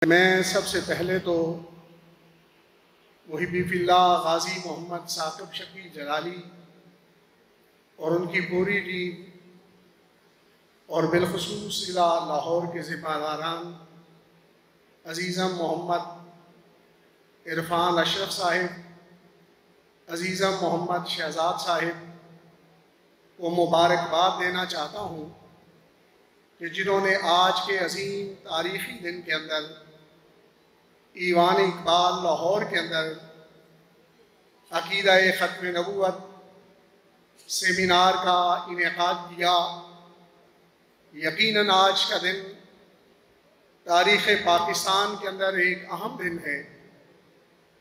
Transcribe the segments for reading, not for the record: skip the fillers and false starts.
मैं सबसे पहले तो मुहिब्बी फिल्लाह गाजी मोहम्मद साकिब शकील जलाली और उनकी पूरी टीम और बिलखुसूस जिला लाहौर के ज़िम्मेदारान अज़ीज़म मोहम्मद इरफान अशरफ साहिब, अज़ीज़म मोहम्मद शहजाद साहिब को मुबारकबाद देना चाहता हूँ कि जिन्होंने आज के अजीम तारीख़ी दिन के अंदर ईवान इकबाल लाहौर के अंदर अक़ीदा ख़त्म नबूवत सेमिनार का इनेकाद किया। यकीनन आज का दिन तारीख़ पाकिस्तान के अंदर एक अहम दिन है,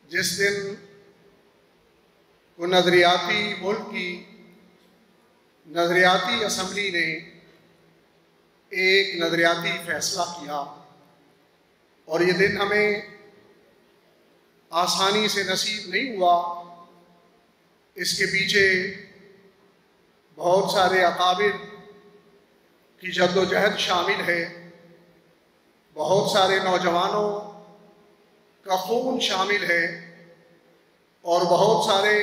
जिस दिन को नज़रियाती मुल्क की नज़रियाती असम्बली ने एक नज़रियाती फ़ैसला किया और ये दिन हमें आसानी से नसीब नहीं हुआ। इसके पीछे बहुत सारे अकाबिर की जद्दोजहद शामिल है, बहुत सारे नौजवानों का खून शामिल है और बहुत सारे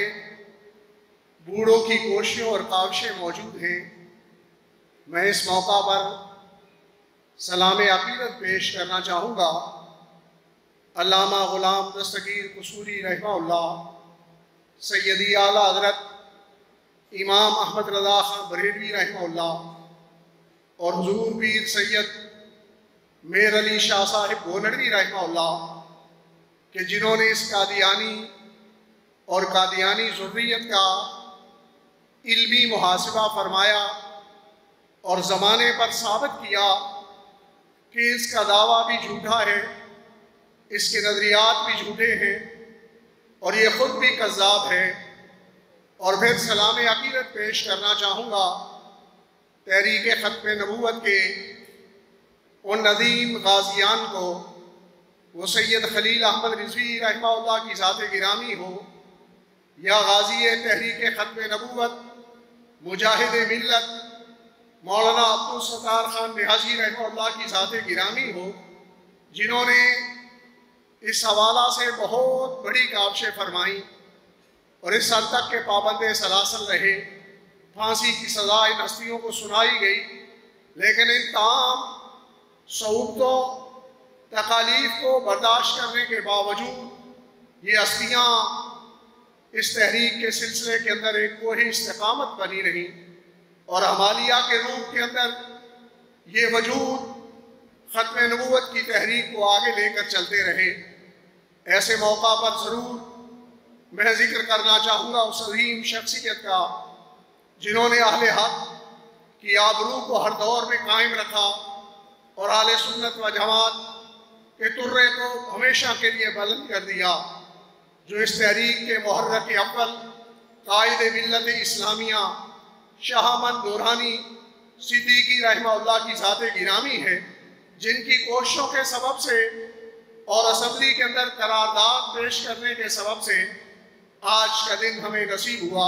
बूढ़ों की कोशिशें और काविशें मौजूद हैं। मैं इस मौका पर सलाम अक़ीदत पेश करना चाहूँगा अल्लामा ग़ुलाम दस्तगीर कसूरी रहमहुल्लाह, सैयदी आला हज़रत इमाम अहमद रज़ा ख़ान बरेलवी रहमहुल्लाह और हुज़ूर पीर सैयद मेर अली शाह साहिब गोनड़वी रहमहुल्लाह कि जिन्होंने इस कादियानी और कादियानी ज़ुर्रियत का इल्मी मुहासिबा फरमाया और ज़माने पर साबित किया कि इसका दावा भी झूठा है, इसके नज़रियात भी झूठे हैं और ये ख़ुद भी कज़्ज़ाब है। और फिर सलाम अक़ीदत पेश करना चाहूँगा तहरीक ख़त्म नबूवत के उन नदीम गाज़ियान को, वो सैयद खलील अहमद रिज़वी रहमहुल्लाह की ज़ात गिरामी हो या गाज़ी तहरीक ख़त्म नबूवत मुजाहिद मिल्लत मौलाना अब्दुल सत्तार ख़ान नियाज़ी रहमहुल्लाह की ज़ात गिरामी हो, जिन्होंने इस हवाला से बहुत बड़ी काविशें फरमाई और इस हद तक के पाबंद सलासल रहे, फांसी की सज़ा इन हस्तियों को सुनाई गई। लेकिन इन तमाम सऊबतों तकालीफ को बर्दाश्त करने के बावजूद ये हस्तियाँ इस तहरीक के सिलसिले के अंदर एक कोई इस्तिकामत बनी रही और हमालिया के रूप के अंदर ये वजूद ख़त्म नबूवत की तहरीक को आगे लेकर चलते रहे। ऐसे मौका पर ज़रूर मैं ज़िक्र करना चाहूँगा उस अज़ीम शख्सियत का जिन्होंने अहले हक़ की आबरू को हर दौर में कायम रखा और अहले सुन्नत व जमात के तुर्रे को हमेशा के लिए बुलंद कर दिया, जो इस तहरीक के मुहर्रिक अव्वल कायद मिल्लत इस्लामिया शाह अहमद दुरानी सिद्दीकी रहमहुल्लाह की ज़ात गिरामी है, जिनकी कोशिशों के सबब से और असम्बली के अंदर करारदाद पेश करने के सबब से आज का दिन हमें नसीब हुआ।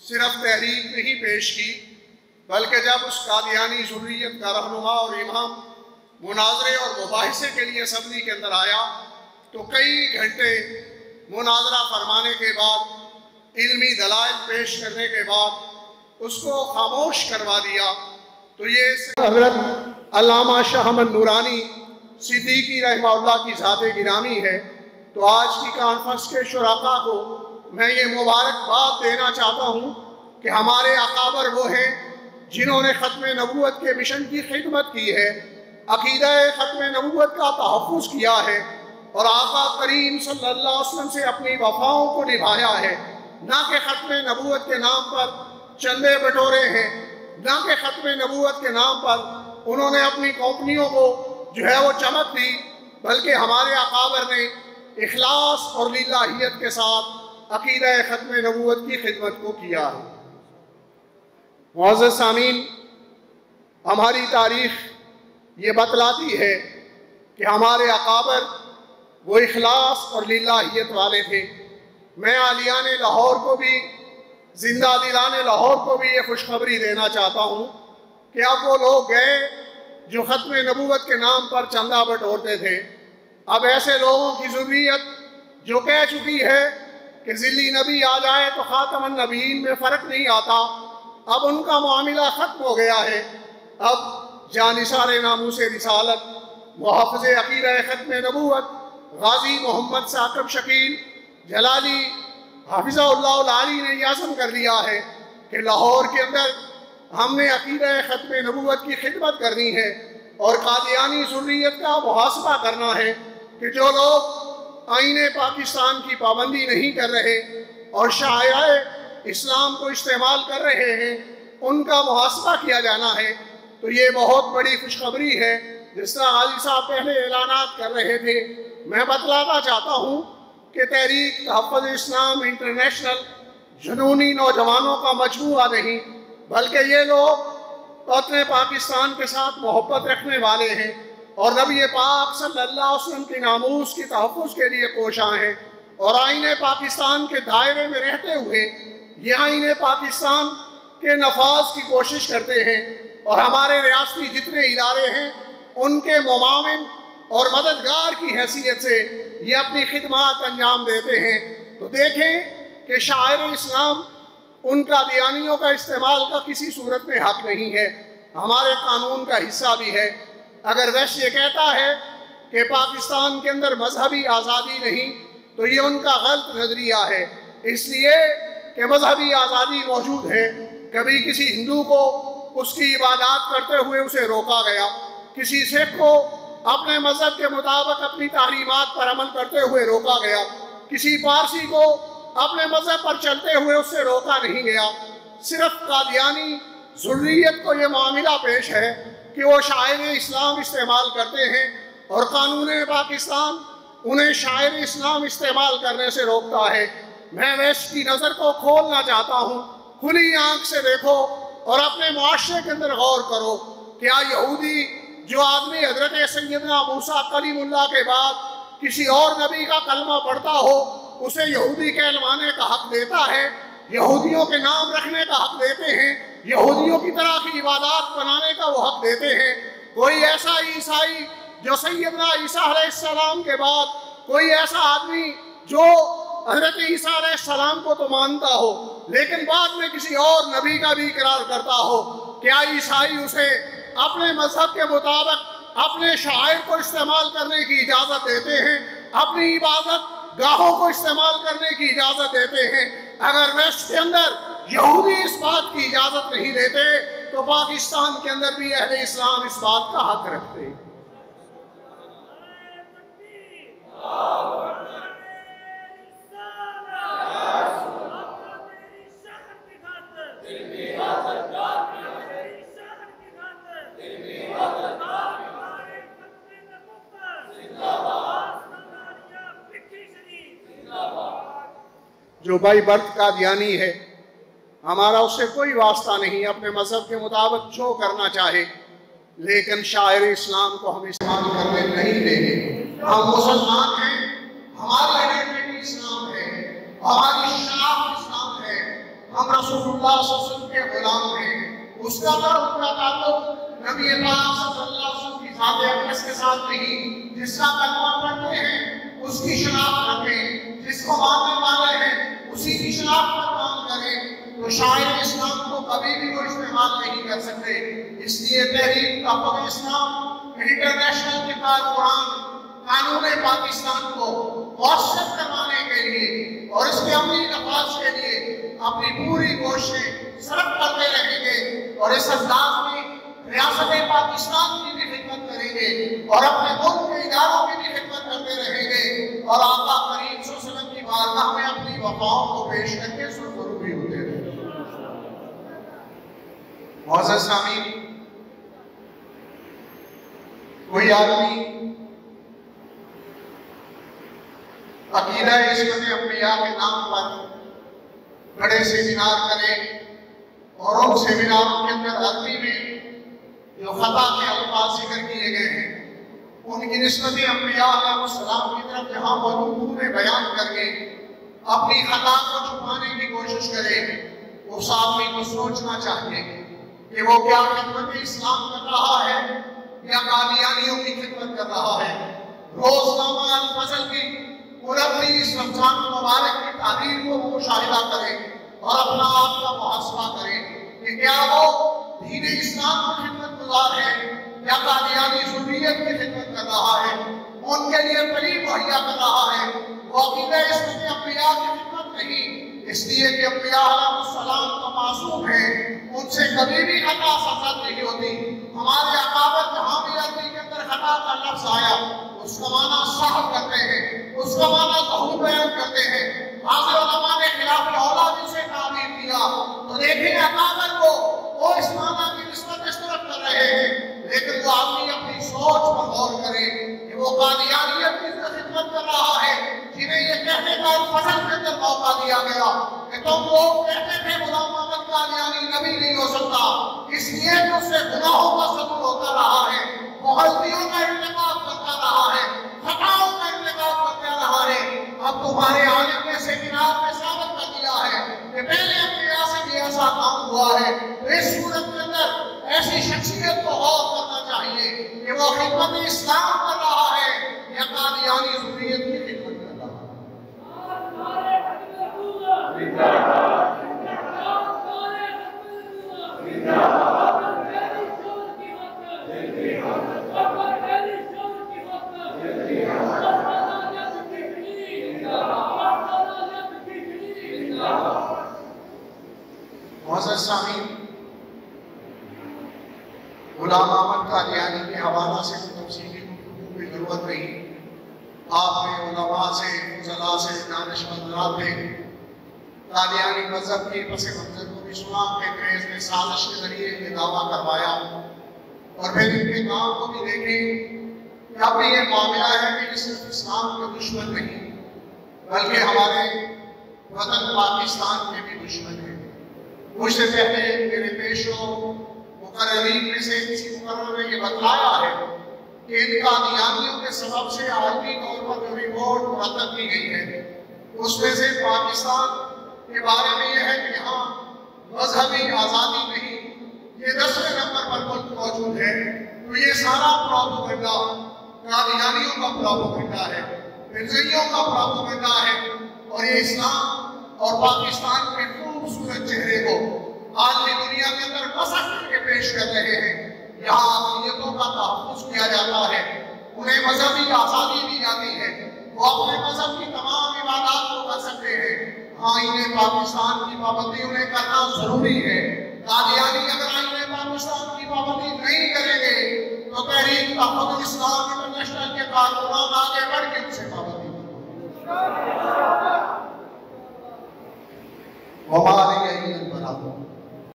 सिर्फ तहरीक नहीं पेश की, बल्कि जब उस कादियानी ज़ुर्रियत का रहनुमा और इमाम मुनाजरे और मुबाहिसे के लिए असम्बली के अंदर आया तो कई घंटे मुनाजरा फरमाने के बाद, इल्मी दलाइल पेश करने के बाद उसको खामोश करवा दिया। तो ये हज़रत अल्लामा शाह अहमद नूरानी सिद्दीकी रहमहुल्लाह की ज़ात गिरामी है। तो आज की कॉन्फ्रेंस के शुराका को मैं ये मुबारकबाद देना चाहता हूँ कि हमारे अकाबर वो हैं जिन्होंने ख़त्म नबूवत के मिशन की खिदमत की है, अक़ीदा ख़त्म नबूवत का तहफ़्फ़ुज़ किया है और आका करीम सल्लल्लाहु अलैहि वसल्लम से अपनी वफ़ाओं को निभाया है। ना कि ख़त्म नबूवत के नाम पर चंदे बटोरे हैं, ना कि ख़त्म नबूवत के नाम पर उन्होंने अपनी कंपनियों को जो है वो चमक दी, बल्कि हमारे अकाबर ने इखलास और लिल्लाहियत के साथ अक़ीदा ख़त्म नबूवत की खिदमत को किया है। मुअज़्ज़ज़ सामीन, हमारी तारीख़ ये बतलाती है कि हमारे अकाबर वो इखलास और लिल्लाहियत वाले थे। मैं आलियान लाहौर को भी, जिंदा दिलान लाहौर को भी ये खुशखबरी देना चाहता हूँ कि अब वो लोग गए जो ख़त्म नबूवत के नाम पर चंदा बटोरते थे, अब ऐसे लोगों की ज़ुर्रियत जो कह चुकी है कि ज़िल्ली नबी आ जाए तो ख़ातमुन नबीयीन में फ़र्क नहीं आता, अब उनका मामला ख़त्म हो गया है। अब जानिसार नामूस रिसालत, मुहफ़्फ़िज़ अक़ीदा ख़त्म नबूवत गाज़ी मोहम्मद साक़िब शकील जलाली हाफ़िज़हुल्लाह आली ने याज़म कर दिया है कि लाहौर के अंदर हमने अक़ीदा ख़त्म नबूवत की खिदमत करनी है और कादियानी ज़ुर्रियत का मुहासबा करना है कि जो लोग आईने पाकिस्तान की पाबंदी नहीं कर रहे और शायर इस्लाम को इस्तेमाल कर रहे हैं, उनका मुहासबा किया जाना है। तो ये बहुत बड़ी खुशखबरी है। जिस तरह गाजी साहब पहले ऐलानात कर रहे थे, मैं बतलाना चाहता हूँ कि तहरीक तहफ़्फ़ुज़ इस्लाम इंटरनेशनल जुनूनी नौजवानों का मजमूआ नहीं, बल्कि ये लोग वतन पाकिस्तान के साथ मोहब्बत रखने वाले हैं और नबी पाक सल्लल्लाहु अलैहि वसल्लम की नामूस की तहफ़्फ़ुज़ के लिए कोशा हैं और आईने पाकिस्तान के दायरे में रहते हुए ये आईने पाकिस्तान के नफाज की कोशिश करते हैं और हमारे रियासती जितने इदारे हैं उनके मुमाविन और मददगार की हैसियत से ये अपनी खिदमत अंजाम देते हैं। तो देखें कि शायर इस्लाम उनका दियानियों का इस्तेमाल का किसी सूरत में हक नहीं है, हमारे कानून का हिस्सा भी है। अगर वैश ये कहता है कि पाकिस्तान के अंदर मजहबी आज़ादी नहीं, तो ये उनका गलत नज़रिया है, इसलिए कि मजहबी आज़ादी मौजूद है। कभी किसी हिंदू को उसकी इबादत करते हुए उसे रोका गया, किसी सिख को अपने मजहब के मुताबिक अपनी तालीमात पर अमल करते हुए रोका गया, किसी पारसी को अपने मजहब पर चलते हुए उससे रोका नहीं गया। सिर्फ कादियानी ज़ुर्रियत को ये मामला पेश है कि वो शायर इस्लाम इस्तेमाल करते हैं और कानून पाकिस्तान उन्हें शायर इस्लाम इस्तेमाल करने से रोकता है। मैं वेस्ट की नज़र को खोलना चाहता हूँ, खुली आँख से देखो और अपने मुआशरे के अंदर गौर करो। क्या यहूदी जो आदमी हज़रत सैयदना मूसा कलीमुल्लाह के बाद किसी और नबी का कलमा पढ़ता हो उसे यहूदी कहलवाने का हक देता है, यहूदियों के नाम रखने का हक देते हैं, यहूदियों की तरह की इबादत बनाने का वो हक देते हैं? कोई ऐसा ईसाई जो सैयदना ईसा अलैहिस्सलाम के बाद कोई ऐसा आदमी जो हज़रत ईसा अलैहिस्सलाम को तो मानता हो लेकिन बाद में किसी और नबी का भी इकरार करता हो, क्या ईसाई उसे अपने मजहब के मुताबिक अपने शायर को इस्तेमाल करने की इजाज़त देते हैं, अपनी इबादत गाहों को इस्तेमाल करने की इजाज़त देते हैं? अगर वेस्ट के अंदर यहूदी इस बात की इजाज़त नहीं देते तो पाकिस्तान के अंदर भी अहले इस्लाम इस बात का हक रखते। जो बाई बर्थ कादियानी है, हमारा उससे कोई वास्ता नहीं, अपने मजहब के मुताबिक जो करना चाहे, लेकिन शायर इस्लाम को हम इस्तेमाल करने नहीं देंगे। हम मुसलमान हैं, हमारी आइडेंटिटी इस्लाम है, हमारी शनाख्त इस्लाम है, हम रसूलुल्लाह सल्लल्लाहु अलैहि वसल्लम के गुलाम हैं। उसका उनका ताल्लुक नबी पाक सल्लल्लाहु अलैहि वसल्लम की ज़ात अक़दस के साथ नहीं। जिसका कलमा पढ़ते हैं उसकी शनाख्त रखें, जिसको मानने वाले हैं उसी की शनाख्त पर काम करें। तो शायर इस्लाम को कभी भी वो इस्तेमाल नहीं कर सकते। इसलिए तहरीक तहफ़्फ़ुज़ इस्लाम इंटरनेशनल के कारकुनान कानून पाकिस्तान को मौसर करवाने के लिए और इसके अमली नफाज के लिए अपनी पूरी कोशिशें सर्व करते रहेंगे और इस अंदाज में रियासत पाकिस्तान की भी खिदमत करेंगे और अपने मुल्क के इदारों की भी खिदमत करते रहेंगे और आका करीम सल्लल्लाहु अलैहि वसल्लम की बारगाह में अपनी वफ़ाओं को पेश करके सुरखरू भी होते रहेंगे। मुअज़्ज़ज़ सामीन, कोई आदमी अक़ीदा इस्लाम अंबिया के नाम पर बड़े सेमिनार करे और उन सेमिनारों के अंदर अरबी में जो खता के अल्फाज जिक्र किए गए हैं उनकी निस्बत अंबिया अलैहिस्सलाम की तरफ जहाँ मौजूद में बयान करके अपनी खता को छुपाने की कोशिश करे, उस आदमी को सोचना चाहिए कि वो क्या खिदमत इस्लाम कर रहा है या कादियानियों की खिदमत कर रहा है। रोजनामा और अपनी इस रमजान मुबारक की तारीख को मुशाहिदा करें और अपना आप का मुहासबा करें कि क्या वो दीन इस्लाम की खिदमत गुजार है या कादियानी सुन्नियत की खिदमत कर रहा है, उनके लिए करीब मुहैया कर रहा है। वो अकीदा इसमें अंबिया की खिदमत नहीं, इसलिए कि अंबिया अलैहिस्सलाम तो मासूम है, उनसे कभी भी खता सज़द नहीं होती। हमारे अकाबत हामियती के अंदर खता का लफ्ज आया, उसका माना साहब करते हैं, उसका माना ज़हूर बयान करते हैं। हाज़िर उलमा ने खिलाफ औलाद से ताबीर किया तो देखें अकाबत को वो इस माना की निस्बत इस तरफ कर रहे हैं, लेकिन वो आदमी अपनी सोच पर गौर करे कि वो कादियानियत की खिदमत कर रहा है, जिन्हें ये कहने का फजल के अंदर मौका दिया गया कि तुम लोग कहते थे गुलाम अहमद कादियानी नबी नहीं हो सकता, इसलिए कि उससे गुनाहों का सबूत होता रहा है, गलतियों का इंतकाब करता रहा है, खताओं का इंतकाब करता रहा है। अब तुम्हारे आलिम ने सेमिनार में साबित कर दिया है कि पहले अंबिया से भी ऐसा काम हुआ है। तो इस सूरत के अंदर ऐसी शख्सियत को गौर करना चाहिए कि वो खिदमत इस्लाम कर रहा है या कादियानी ज़ुर्रियत की खिदमत कर रहा है। गुलाम अहमद कादियानी के हवाला से तफसीली की जरूरत नहीं, आपने उलमा से फुज़ला से दानिशमंदान ने कादियानी मजहब के पस मंजर को भी सुना के अंग्रेज ने साजिश के जरिए ये दावा करवाया, और फिर इनके काम को भी देखें कि अब ये मामला है कि सिर्फ इस्लाम के दुश्मन नहीं बल्कि हमारे वतन पाकिस्तान के भी दुश्मन हैं। मुझसे पहले मेरे पेशो मुकर्ररीन में से किसी मुकर्रर ने ये बतलाया है कि इन कादियानियों के सबब से आलमी तौर पर जो रिपोर्ट मुरतब की गई है उसमें से पाकिस्तान के बारे में यह है कि यहाँ मजहबी आज़ादी नहीं, ये 10वें नंबर पर मुल्क मौजूद है। तो ये सारा प्रोपेगेंडा कादियानियों का प्रोपेगेंडा है, मिर्ज़ाइयों का प्रोपेगेंडा है, और ये इस्लाम और पाकिस्तान के खूबसूरत चेहरे को आलमी दुनिया के अंदर मसक करके पेश कर रहे हैं। यहाँ अक़लियतों का तहफ़्फ़ुज़ किया जाता है, उन्हें मजहबी आज़ादी दी जाती है, वो अपने मजहब की तमाम इबादत को कर सकते हैं। हाँ, इन्हें पाकिस्तान की पाबंदी उन्हें करना जरूरी है। कादियानी अगर आईने पाकिस्तान की पाबंदी नहीं करेंगे तो तहरीक तहफ़्फ़ुज़ इस्लाम इंटरनेशनल के कारकुनान आगे बढ़ के उनसे पाबंदी करेंगे।